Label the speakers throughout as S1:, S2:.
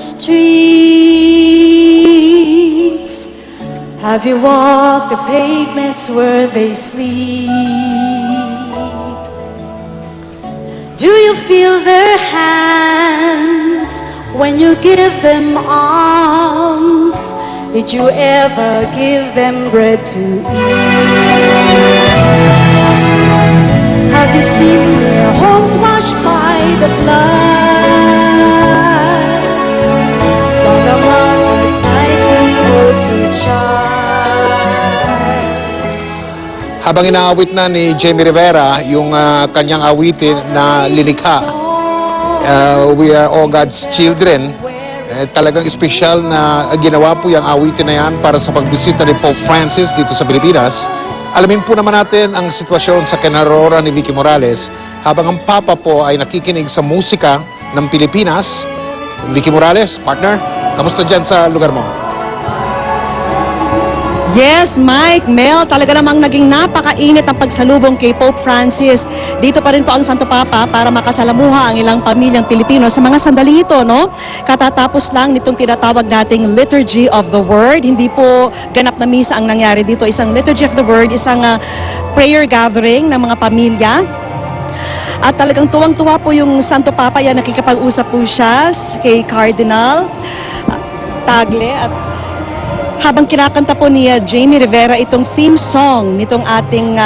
S1: streets? Have you walked the pavements where they sleep? Do you feel their hands when you give them alms? Did you ever give them bread to eat? Have you seen their homes washed by the floods? While the mother tightly holds her child.
S2: Habang inaawit na ni Jamie Rivera yung kanyang awitin na lilikha, We Are All God's Children, talagang espesyal na ginawa po yung awitin na yan para sa pagbisita ni Pope Francis dito sa Pilipinas. Alamin po naman natin ang sitwasyon sa kinaroroonan ni Vicky Morales habang ang Papa po ay nakikinig sa musika ng Pilipinas. Vicky Morales, partner, kamusta dyan sa lugar mo?
S3: Yes, Mike, Mel, talaga namang naging napakainit ang pagsalubong kay Pope Francis. Dito pa rin po ang Santo Papa para makasalamuha ang ilang pamilyang Pilipino sa mga sandaling ito, no? Katatapos lang nitong tinatawag nating Liturgy of the Word. Hindi po ganap na misa ang nangyari dito. Isang Liturgy of the Word, isang prayer gathering ng mga pamilya. At talagang tuwang-tuwa po yung Santo Papa, yan nakikipag-usap po siya kay Cardinal Tagle at habang kinakanta po ni Jamie Rivera itong theme song nitong ating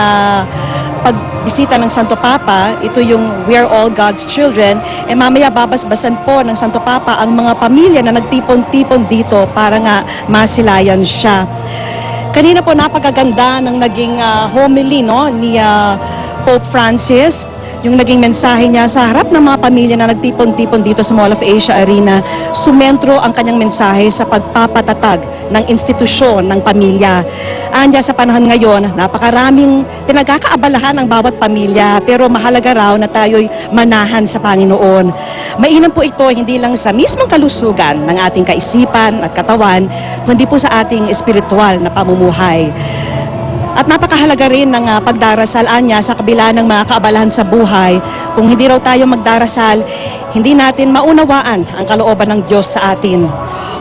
S3: pagbisita ng Santo Papa, ito yung We Are All God's Children, mamaya babasbasan po ng Santo Papa ang mga pamilya na nagtipon-tipon dito para nga masilayan siya. Kanina po napakaganda ng naging homily, no, ni Pope Francis. Yung naging mensahe niya sa harap ng mga pamilya na nagtipon-tipon dito sa Mall of Asia Arena, sumentro ang kanyang mensahe sa pagpapatatag ng institusyon ng pamilya. Anya sa panahon ngayon, napakaraming pinagkakaabalahan ng bawat pamilya, pero mahalaga raw na tayo'y manahan sa Panginoon. Mainam po ito hindi lang sa mismong kalusugan ng ating kaisipan at katawan, kundi po sa ating espiritual na pamumuhay. At napakahalaga rin ng pagdarasal niya sa kabila ng mga kaabalahan sa buhay. Kung hindi raw tayo magdarasal, hindi natin maunawaan ang kalooban ng Diyos sa atin.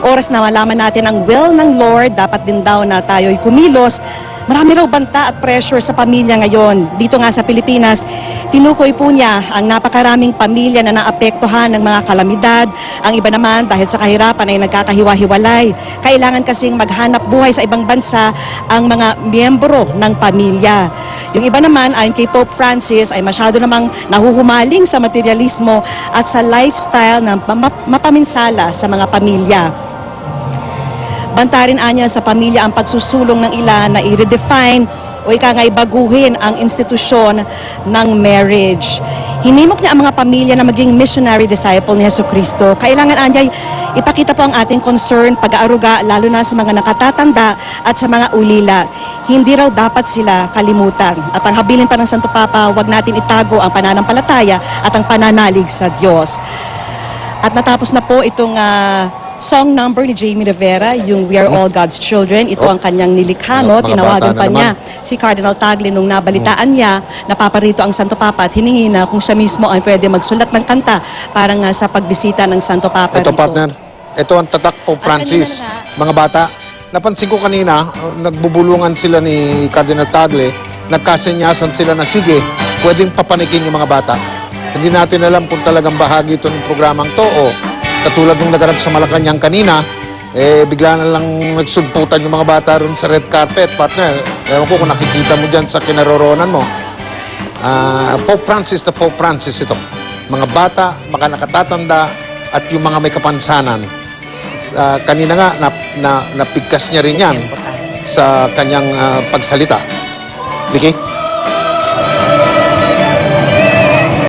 S3: Oras na malaman natin ang will ng Lord, dapat din daw na tayo'y kumilos. Marami raw banta at pressure sa pamilya ngayon. Dito nga sa Pilipinas, tinukoy po niya ang napakaraming pamilya na naapektuhan ng mga kalamidad. Ang iba naman dahil sa kahirapan ay nagkakahiwa-hiwalay. Kailangan kasing maghanap buhay sa ibang bansa ang mga miyembro ng pamilya. Yung iba naman ayon kay Pope Francis ay masyado namang nahuhumaling sa materialismo at sa lifestyle na mapaminsala sa mga pamilya. Bantarin anya sa pamilya ang pagsusulong ng ilan na i-redefine o ikangay baguhin ang institusyon ng marriage. Hinimok niya ang mga pamilya na maging missionary disciple ni Jesucristo. Kailangan anya ipakita po ang ating concern, pag-aaruga, lalo na sa mga nakatatanda at sa mga ulila. Hindi raw dapat sila kalimutan. At ang habilin pa ng Santo Papa, huwag natin itago ang pananampalataya at ang pananalig sa Diyos. At natapos na po itong song number ni Jamie Rivera, yung We Are All God's Children. Ito ang kanyang nilikha, no? Tinawagan pa niya si Cardinal Tagle nung nabalitaan niya, napaparito ang Santo Papa at hiningi na kung siya mismo ay pwede magsulat ng kanta para nga sa pagbisita ng Santo Papa
S2: Ito,
S3: rito.
S2: partner, ito ang tatak po Francis. Mga bata, napansin ko kanina, nagbubulungan sila ni Cardinal Tagle, nagkasenyasan sila na sige, pwedeng papanikin yung mga bata. Hindi natin alam kung talagang bahagi ito ng programang to o katulad nung naganap sa Malacanang kanina, bigla na lang nagsudputan yung mga bata ron sa red carpet, partner. Ewan ko kung nakikita mo dyan sa kinaroroonan mo. Pope Francis ito. Mga bata, mga nakatatanda, at yung mga may kapansanan. Kanina nga, napigkas niya rin yan sa kanyang pagsalita. Vicky?